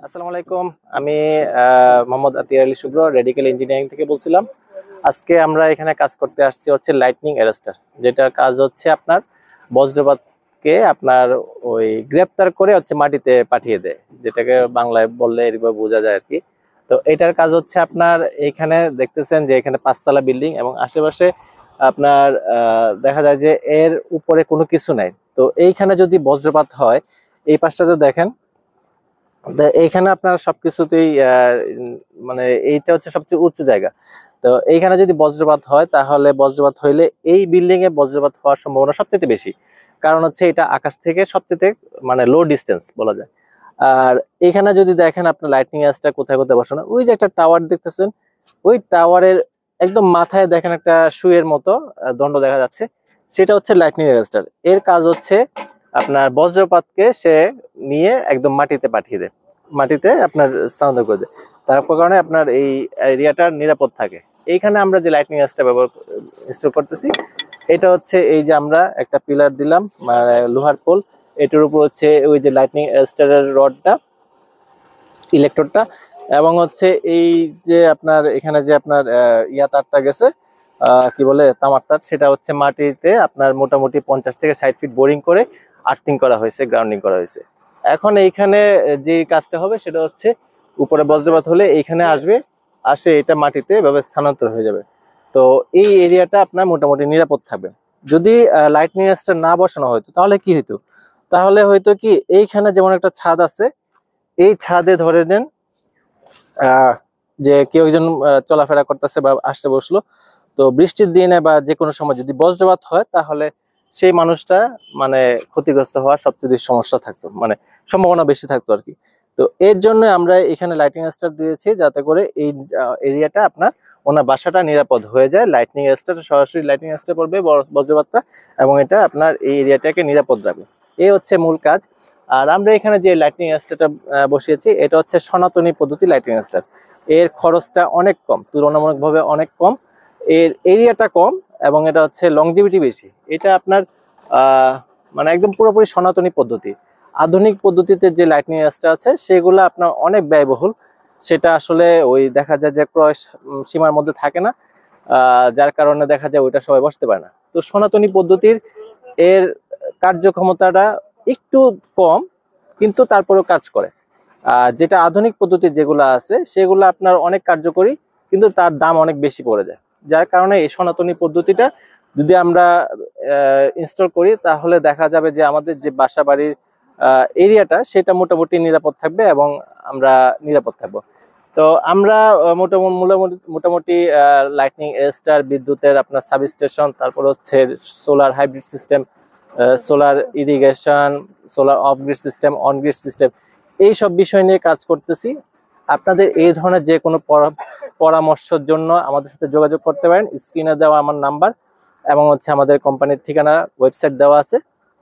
আসসালামু আলাইকুম। আমি মোহাম্মদ আতিয়ার আলী শুভ্র রেডিক্যাল ইঞ্জিনিয়ারিং থেকে বলছিলাম। আজকে আমরা এখানে কাজ করতে আসছি হচ্ছে লাইটনিং অ্যারেস্টার, যেটার কাজ হচ্ছে আপনার বজ্রপাতকে আপনার ওই গ্রেপ্তার করে হচ্ছে মাটিতে পাঠিয়ে দেয়, যেটাকে বাংলায় বললে এরকম বোঝা যায় আর কি। তো এটার কাজ হচ্ছে আপনার এইখানে দেখতেছেন যে এখানে 5 তলা বিল্ডিং এবং আশেপাশে আপনার দেখা যায় যে এর উপরে কোনো কিছু নাই। তো এইখানে যদি বজ্রপাত হয়, এই পাশটাতে দেখেন এইখানে আপনার সবকিছুতেই মানে এইটা হচ্ছে সবচেয়ে উঁচু জায়গা। তো এইখানে যদি বজ্রপাত হয়, তাহলে বজ্রপাত হইলে এই বিল্ডিং এ বজ্রপাত হওয়ার সম্ভাবনা সবচেয়ে বেশি। কারণ হচ্ছে এটা আকাশ থেকে সবচেয়ে মানে লো ডিস্টেন্স বলা যায়। আর এখানে যদি দেখেন আপনার লাইটনিং অ্যারেস্টটা কোথায় কোথায় বসানো, ওই যে একটা টাওয়ার দেখতেছেন, ওই টাওয়ারের একদম মাথায় দেখেন একটা সুয়ের মতো দণ্ড দেখা যাচ্ছে, সেটা হচ্ছে লাইটনিং অ্যারেস্টার। এর কাজ হচ্ছে আপনার বজ্রপাতকে সে নিয়ে একদম মাটিতে পাঠিয়ে দেয়, মাটিতে আপনার স্থানান্তর করে দেয়। তার কারণে আপনার এই এরিয়াটা নিরাপদ থাকে। এইখানে আমরা যে লাইটনিং অ্যারেস্টার ইনস্টল করতেছি, এটা হচ্ছে এই যে আমরা একটা পিলার দিলাম, মানে লোহার পোল, এটার উপর হচ্ছে ওই যে লাইটনিং অ্যারেস্টারের রডটা, ইলেকট্রোডটা, এবং হচ্ছে এই যে আপনার এখানে যে আপনার ইয়া তারটা গেছে, কি বলে তামার তার, সেটা হচ্ছে মাটিতে আপনার মোটামুটি 50 থেকে 60 ফিট বোরিং করে আর্থিং করা হয়েছে, গ্রাউন্ডিং করা হয়েছে। এখন এইখানে যে কাজটা হবে সেটা হচ্ছে উপরে বজ্রপাত হলে এইখানে আসবে, আসে এটা মাটিতে এভাবে স্থানান্তর হয়ে যাবে। তো এই এরিয়াটা আপনার মোটামুটি নিরাপদ থাকবে। যদি লাইটনিং অ্যারেস্টার না বসানো হতো তাহলে কি হতো? তাহলে হয়তো কি, এইখানে যেমন একটা ছাদ আছে, এই ছাদে ধরে নেন যে কেউ একজন চলাফেরা করতেছে বা আসতে বসলো, তো বৃষ্টির দিনে বা যে কোনো সময় যদি বজ্রপাত হয়, তাহলে সেই মানুষটা মানে ক্ষতিগ্রস্ত হওয়ার সবচেয়ে বেশি সমস্যা থাকতো, মানে সম্ভাবনা বেশি থাকতো আর কি। তো এর জন্য আমরা এখানে লাইটিং অ্যারেস্টার দিয়েছি, যাতে করে এই এরিয়াটা আপনার ওনার বাসাটা নিরাপদ হয়ে যায়। লাইটনিং অ্যারেস্টার সরাসরি লাইটিং অ্যারেস্টার পড়বে বজ্রপাতটা, এবং এটা আপনার এই এরিয়াটাকে নিরাপদ রাখবে। এই হচ্ছে মূল কাজ। আর আমরা এখানে যে লাইটিং অ্যারেস্টারটা বসিয়েছি, এটা হচ্ছে সনাতনী পদ্ধতি লাইটিং অ্যারেস্টার। এর খরচটা অনেক কম, তুলনামূলকভাবে অনেক কম, এর এরিয়াটা কম, এবং এটা হচ্ছে লংজিভিটি বেশি। এটা আপনার মানে একদম পুরোপুরি সনাতনী পদ্ধতি। আধুনিক পদ্ধতিতে যে লাইটনিং অ্যারেস্টার আছে সেগুলো আপনার অনেক ব্যয়বহুল, সেটা আসলে ওই দেখা যায় যে ক্রয় সীমার মধ্যে থাকে না, যার কারণে দেখা যায় ওইটা সবাই বসতে পারে না। তো সনাতনী পদ্ধতির এর কার্যক্ষমতাটা একটু কম, কিন্তু তারপরেও কাজ করে। যেটা আধুনিক পদ্ধতি যেগুলো আছে সেগুলো আপনার অনেক কার্যকরী, কিন্তু তার দাম অনেক বেশি পড়ে যায়। যার কারণে এই সনাতনী পদ্ধতিটা যদি আমরা ইনস্টল করি, তাহলে দেখা যাবে যে আমাদের যে বাসা বাড়ির এরিয়াটা সেটা মোটামুটি নিরাপদ থাকবে এবং আমরা নিরাপদ থাকবো। তো আমরা মোটামুটি লাইটনিং অ্যারেস্টার, বিদ্যুতের আপনার সাবস্টেশন, তারপর হচ্ছে solar hybrid system, solar irrigation, solar of grid system, on grid system, এই সব বিষয় নিয়ে কাজ করতেছি। আপনাদের এই ধরনের যে কোনো পরামর্শের জন্য আমাদের সাথে যোগাযোগ করতে পারেন। স্ক্রিনে দেওয়া আমার নাম্বার এবং হচ্ছে আমাদের কোম্পানির ঠিকানা, ওয়েবসাইট দেওয়া আছে।